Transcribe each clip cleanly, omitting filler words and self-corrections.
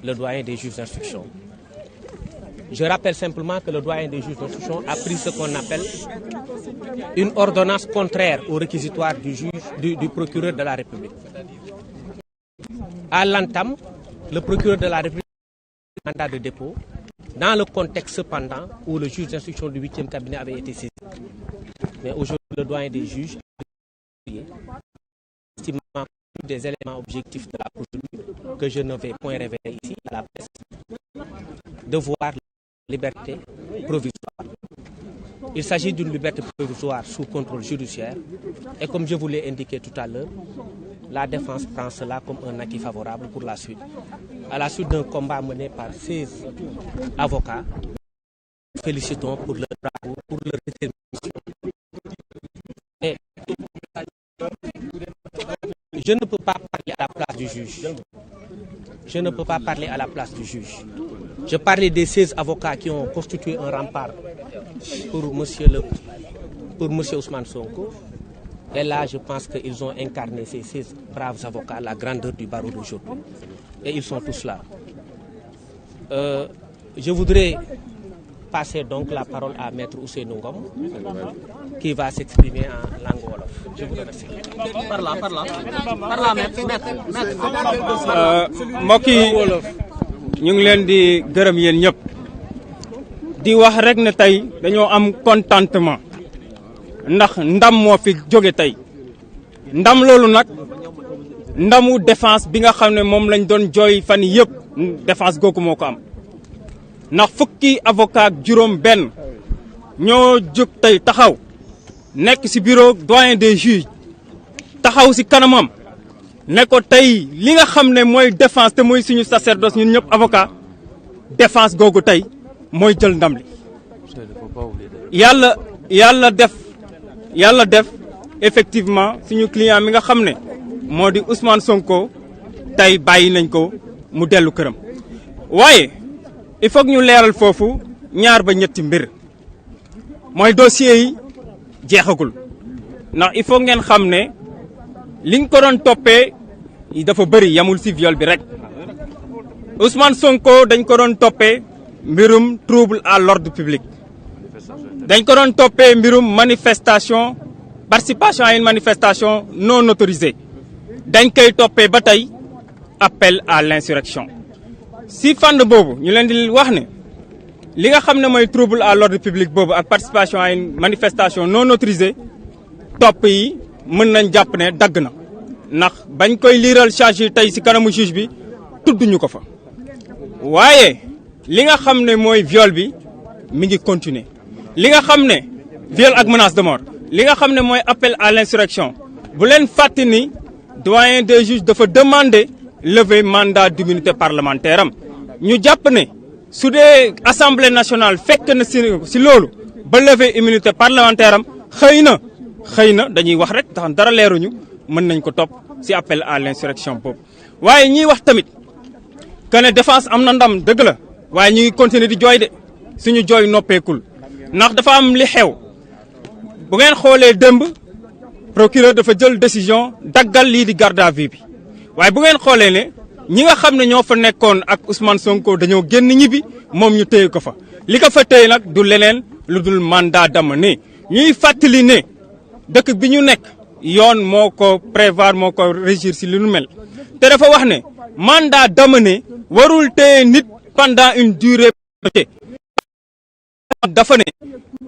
le doyen des juges d'instruction. Je rappelle simplement que le doyen des juges d'instruction a pris ce qu'on appelle une ordonnance contraire au réquisitoire du procureur de la République. À l'entame, le procureur de la République a un mandat de dépôt dans le contexte cependant où le juge d'instruction du 8e cabinet avait été saisi. Mais aujourd'hui, le doyen des juges a estimant des éléments objectifs de la procédure que je ne vais point révéler ici à la presse, de voir la liberté provisoire. Il s'agit d'une liberté provisoire sous contrôle judiciaire et comme je vous l'ai indiqué tout à l'heure, la défense prend cela comme un acquis favorable pour la suite. À la suite d'un combat mené par 16 avocats, nous félicitons pour leur bravoure, pour leur détermination. Et je ne peux pas parler à la place du juge. Je ne peux pas parler à la place du juge. Je parlais des 16 avocats qui ont constitué un rempart pour monsieur Ousmane Sonko. Et là, je pense qu'ils ont incarné ces 16 braves avocats, la grandeur du barreau d'aujourd'hui. Et ils sont tous là. Je voudrais passer donc la parole à Maître Ousseynou Ngom, qui va s'exprimer en langue wolof. Je vous remercie. mbokk yi ñu ngi leen di gërëm yéen ñëpp di wax rek ne tey dañoo am contentement ndax ndam moo fi jóge tey ndam loolu nag ndamu défense bi nga xam ne moom lañ doon jooy fan yëpp défense googu moo ko am ndax fukki avocat ak juróom benn ñoo jóg tey taxaw nekk ci bureau doyen des juges taxaw ci kanamam ne ko tey li nga xam ne mooy défense te mooy suñu sacerdoce ñun ñëpp avocat défense googu tey mooy jël ndam li yàlla def effectivement suñu client mi nga xam ne moo di Ousmane Sonko tey bàyyi nañ ko mu dellu këram waaye il faut que ñu leeral foofu ñaar ba ñetti mbir mooy dossier yi jeexagul ndax il faut ngeen xam ne liñ ko doon toppee dafa bëri yamul ci viol bi rek Ousmane Sonko dañ ko doon toppee mbirum trouble à l'ordre public dañ ko doon toppee mbirum manifestation participation à une manifestation non autorisée dañ koy toppee ba tey appel à l'insurrection si fànn boobu ñu leen di wax ne li nga xam ne mooy trouble à l'ordre public boobu ak participation à une manifestation non autorisée topp yi mën nañ jàpp ne dagg na ndax bañ koy liiral charge yi tey ci kanamu juge bi tudduñu ko fa waaye li nga xam ne mooy viol bi mi ngi continuer li nga xam ne viol ak menace de mort li nga xam ne mooy appel à l'insurrection bu leen fàtte ni doyen des juges dafa demander lever mandat d'immunité parlementaire am ñu jàpp ne su dee assemblée nationale fekk na ci loolu ba lever immunité parlementaire am xëy na dañuy wax rek tax dara leeruñu mën nañ ko topp ci appel à l'insurrection boobu waaye ñiy wax tamit que ne défense am na ndam dëgg la waaye ñu ngi continuer di jooy de suñu jooy noppeekul ndax dafa am li xew bu ngeen xoolee démb procureur dafa jël décision daggal lii di garde à vue bi waaye bu ngeen xoolee ne ñi nga xam ne ñoo fa nekkoon ak Ousmane Sonko dañoo génn ñibbi moom ñu téye ko fa li ko fa téye nag du leneen lu dul mandat d'amener ñuy fàttali ne dëkk bi ñu nekk yoon moo ko prévoir moo ko régir ci li nu mel te dafa wax ne mandat d'amener warul téye nit pendant une durée protégée dafa ne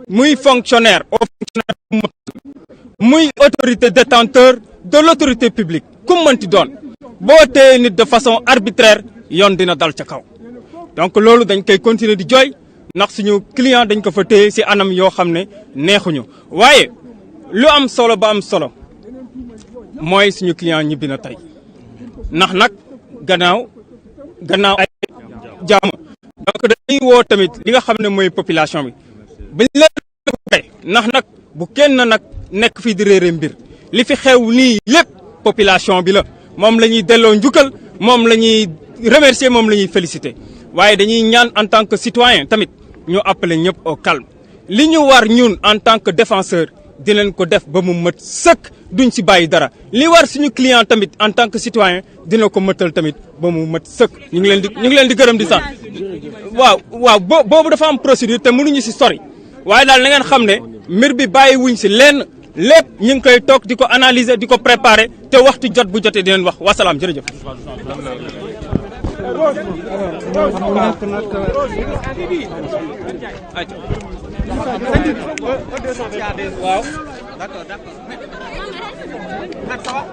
muy fonctionnaire au fonctionnaire muy autorité détenteur de l'autorité publique ku mënti doon boo téye nit de façon arbitraire yoon dina dal ca kaw donc loolu dañ koy continuer di jooy ndax suñu client dañ ko fa téye ci anam yoo xam ne neexuñu waaye lu am solo ba am solo mooy suñu client ñibbi na tey ndax nag gannaaw ay jàmm donc dañuy woo tamit li nga xam ne mooy population bi bañ leen ndax nag bu kenn nag nekk fii di réere mbir li fi xew nii lépp population bi la moom la ñuy delloo njukkal moom la ñuy remercier moom la ñuy féliciter waaye dañuy ñaan en tant que citoyen tamit ñu appeler ñëpp au calme li ñu war ñun en tant que défenseur dinañ ko def ba mu mët sëkk duñ ci bàyyi dara li war suñu client tamit en tant que citoyen dina ko mëtal tamit ba mu mët sëkk ñu ngi leen di gërëm di sant waaw boobu dafa am procédure te mënuñu ci sori waaye daal na ngeen xam ne mbir bi bàyyi wuñ ci lenn lépp ñu ngi koy toog di ko analyser di ko préparer te waxtu jot bu jotee dinañ wax wasalaam jërëjëf. waaw. D'accord.